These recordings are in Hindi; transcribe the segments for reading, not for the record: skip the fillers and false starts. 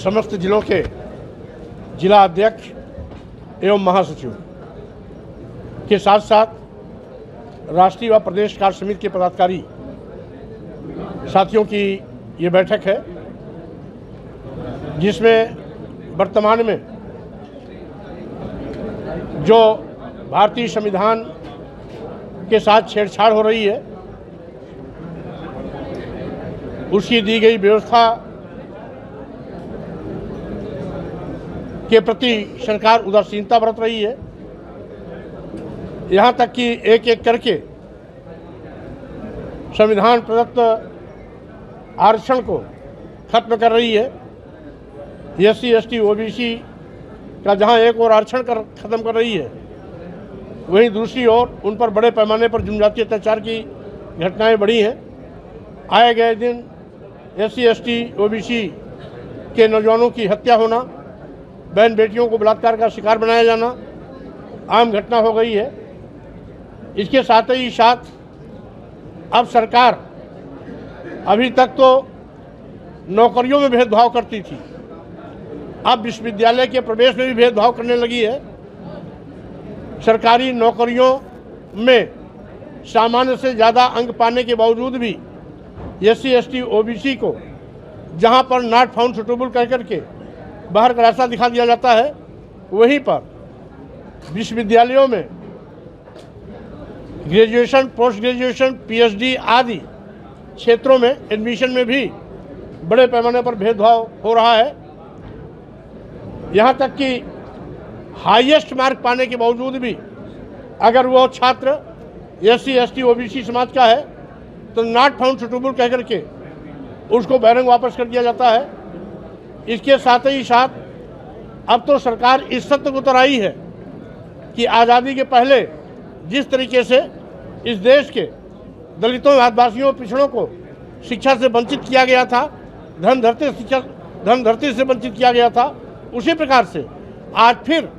समस्त जिलों के जिला अध्यक्ष एवं महासचिव के साथ साथ राष्ट्रीय व प्रदेश कार्य समिति के पदाधिकारी साथियों की ये बैठक है, जिसमें वर्तमान में जो भारतीय संविधान के साथ छेड़छाड़ हो रही है, उसकी दी गई व्यवस्था के प्रति सरकार उदासीनता बरत रही है। यहाँ तक कि एक एक करके संविधान प्रदत्त आरक्षण को खत्म कर रही है। SC ST OBC का जहाँ एक और आरक्षण खत्म कर रही है, वहीं दूसरी ओर उन पर बड़े पैमाने पर जनजातीय अत्याचार की घटनाएं बढ़ी हैं। आए गए दिन SC ST OBC के नौजवानों की हत्या होना, बहन बेटियों को बलात्कार का शिकार बनाया जाना आम घटना हो गई है। इसके साथ ही साथ अब सरकार अभी तक तो नौकरियों में भेदभाव करती थी, अब विश्वविद्यालय के प्रवेश में भी भेदभाव करने लगी है। सरकारी नौकरियों में सामान्य से ज़्यादा अंक पाने के बावजूद भी SC ST OBC को जहां पर नॉट फाउंड सुटेबल कह करके बाहर का रास्ता दिखा दिया जाता है, वहीं पर विश्वविद्यालयों में ग्रेजुएशन, पोस्ट ग्रेजुएशन, PhD आदि क्षेत्रों में एडमिशन में भी बड़े पैमाने पर भेदभाव हो रहा है। यहाँ तक कि हाईएस्ट मार्क पाने के बावजूद भी अगर वो छात्र SC ST OBC समाज का है तो नॉट फाउंड सुटेबल कह करके उसको बहिरंग वापस कर दिया जाता है। इसके साथ ही साथ अब तो सरकार इस सत्य को उतर आई है कि आज़ादी के पहले जिस तरीके से इस देश के दलितों, आदिवासियों, पिछड़ों को शिक्षा से वंचित किया गया था, धन धरती से वंचित किया गया था, उसी प्रकार से आज फिर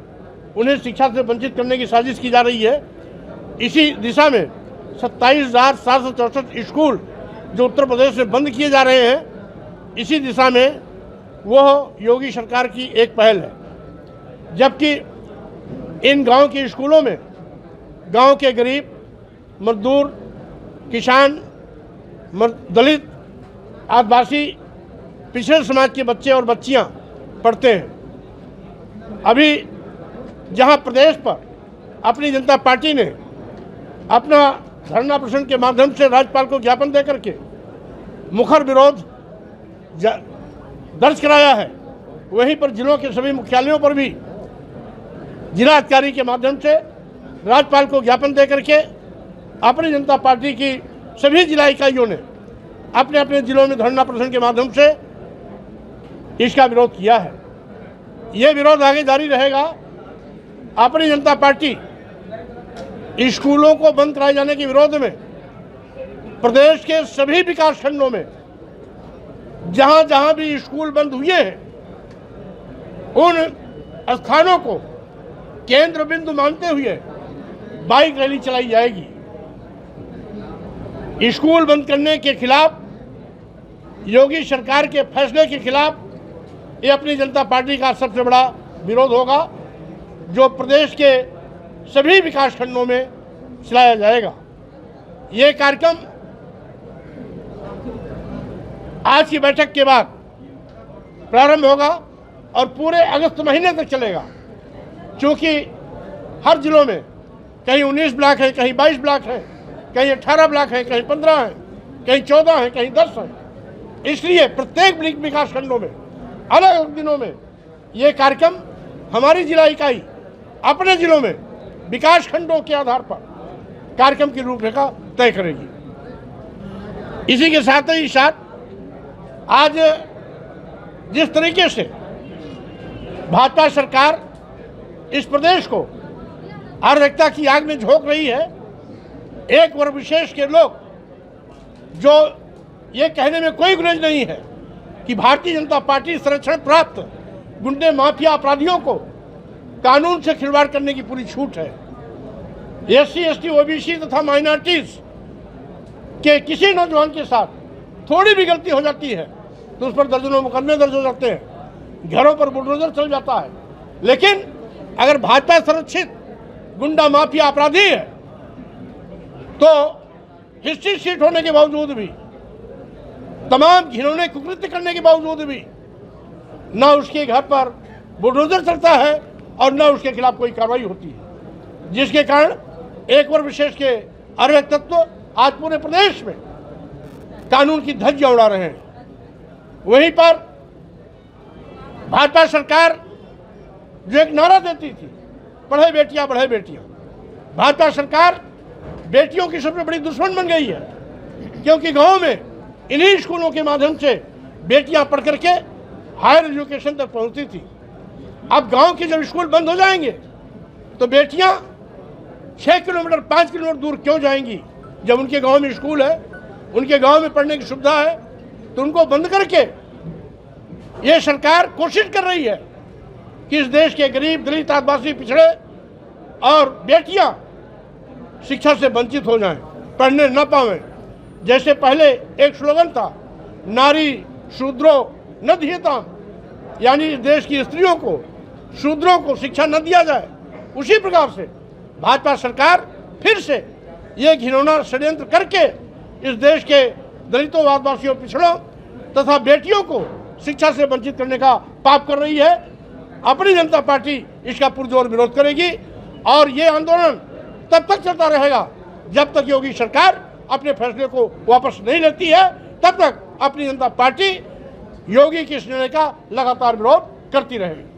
उन्हें शिक्षा से वंचित करने की साजिश की जा रही है। इसी दिशा में 27,764 स्कूल जो उत्तर प्रदेश में बंद किए जा रहे हैं, इसी दिशा में वह योगी सरकार की एक पहल है। जबकि इन गांव के स्कूलों में गांव के गरीब, मजदूर, किसान, दलित, आदिवासी, पिछड़े समाज के बच्चे और बच्चियां पढ़ते हैं। अभी जहां प्रदेश पर अपनी जनता पार्टी ने अपना धरना प्रदर्शन के माध्यम से राज्यपाल को ज्ञापन देकर के मुखर विरोध दर्ज कराया है, वहीं पर जिलों के सभी मुख्यालयों पर भी जिला अधिकारी के माध्यम से राज्यपाल को ज्ञापन देकर के अपनी जनता पार्टी की सभी जिला इकाइयों ने अपने अपने जिलों में धरना प्रदर्शन के माध्यम से इसका विरोध किया है। ये विरोध आगे जारी रहेगा। अपनी जनता पार्टी स्कूलों को बंद कराए जाने के विरोध में प्रदेश के सभी विकास खंडों में जहां जहां भी स्कूल बंद हुए हैं, उन स्थानों को केंद्र बिंदु मानते हुए बाइक रैली चलाई जाएगी। स्कूल बंद करने के खिलाफ, योगी सरकार के फैसले के खिलाफ ये अपनी जनता पार्टी का सबसे बड़ा विरोध होगा, जो प्रदेश के सभी विकास खंडों में चलाया जाएगा। ये कार्यक्रम आज की बैठक के बाद प्रारंभ होगा और पूरे अगस्त महीने तक चलेगा, क्योंकि हर जिलों में कहीं 19 ब्लॉक है, कहीं 22 ब्लॉक है, कहीं 18 ब्लॉक है, कहीं 15 है, कहीं 14 है, कहीं 10 है। इसलिए प्रत्येक विकास खंडों में अलग अलग दिनों में ये कार्यक्रम हमारी जिला इकाई अपने जिलों में विकास खंडों के आधार पर कार्यक्रम की रूपरेखा तय करेगी। इसी के साथ ही साथ आज जिस तरीके से भाजपा सरकार इस प्रदेश को अराजकता की आग में झोंक रही है, एक वर्ग विशेष के लोग जो ये कहने में कोई गुरेज नहीं है कि भारतीय जनता पार्टी संरक्षण प्राप्त गुंडे, माफिया, अपराधियों को कानून से खिलवाड़ करने की पूरी छूट है। SC ST OBC तथा माइनॉरिटीज के किसी नौजवान के साथ थोड़ी भी गलती हो जाती है तो उस पर दर्जनों मुकदमे दर्ज हो जाते हैं। घरों पर बुलडोजर चल जाता है। लेकिन अगर भाजपा संरक्षित गुंडा माफिया अपराधी है तो हिस्ट्री शीट होने के बावजूद भी, तमाम घिनौने कुकृत्य करने के बावजूद भी ना उसके घर पर बुलडोजर चलता है और ना उसके खिलाफ कोई कार्रवाई होती है, जिसके कारण एक वर्ग विशेष के अराजक तत्व आज पूरे प्रदेश में कानून की धज्जियां उड़ा रहे हैं। वहीं पर भाजपा सरकार जो एक नारा देती थी, पढ़े बेटियां बढ़े बेटियां, भाजपा सरकार बेटियों की सबसे बड़ी दुश्मन बन गई है, क्योंकि गांव में इन्हीं स्कूलों के माध्यम से बेटियां पढ़ करके हायर एजुकेशन तक पहुंचती थी। अब गांव के जब स्कूल बंद हो जाएंगे तो बेटियां 6 किलोमीटर 5 किलोमीटर दूर क्यों जाएंगी? जब उनके गांव में स्कूल है, उनके गांव में पढ़ने की सुविधा है, तो उनको बंद करके ये सरकार कोशिश कर रही है कि इस देश के गरीब, दलित, आदिवासी, पिछड़े और बेटियां शिक्षा से वंचित हो जाएं, पढ़ने न पावें। जैसे पहले एक स्लोगन था, नारी शूद्रो न दीयताम, यानी इस देश की स्त्रियों को, शूद्रों को शिक्षा न दिया जाए। उसी प्रकार से भाजपा सरकार फिर से ये घिनौना षड्यंत्र करके इस देश के दलितों, आदिवासियों, पिछड़ों तथा बेटियों को शिक्षा से वंचित करने का पाप कर रही है। अपनी जनता पार्टी इसका पुरजोर विरोध करेगी और ये आंदोलन तब तक चलता रहेगा जब तक योगी सरकार अपने फैसले को वापस नहीं लेती है। तब तक अपनी जनता पार्टी योगी के इस निर्णय का लगातार विरोध करती रहेगी।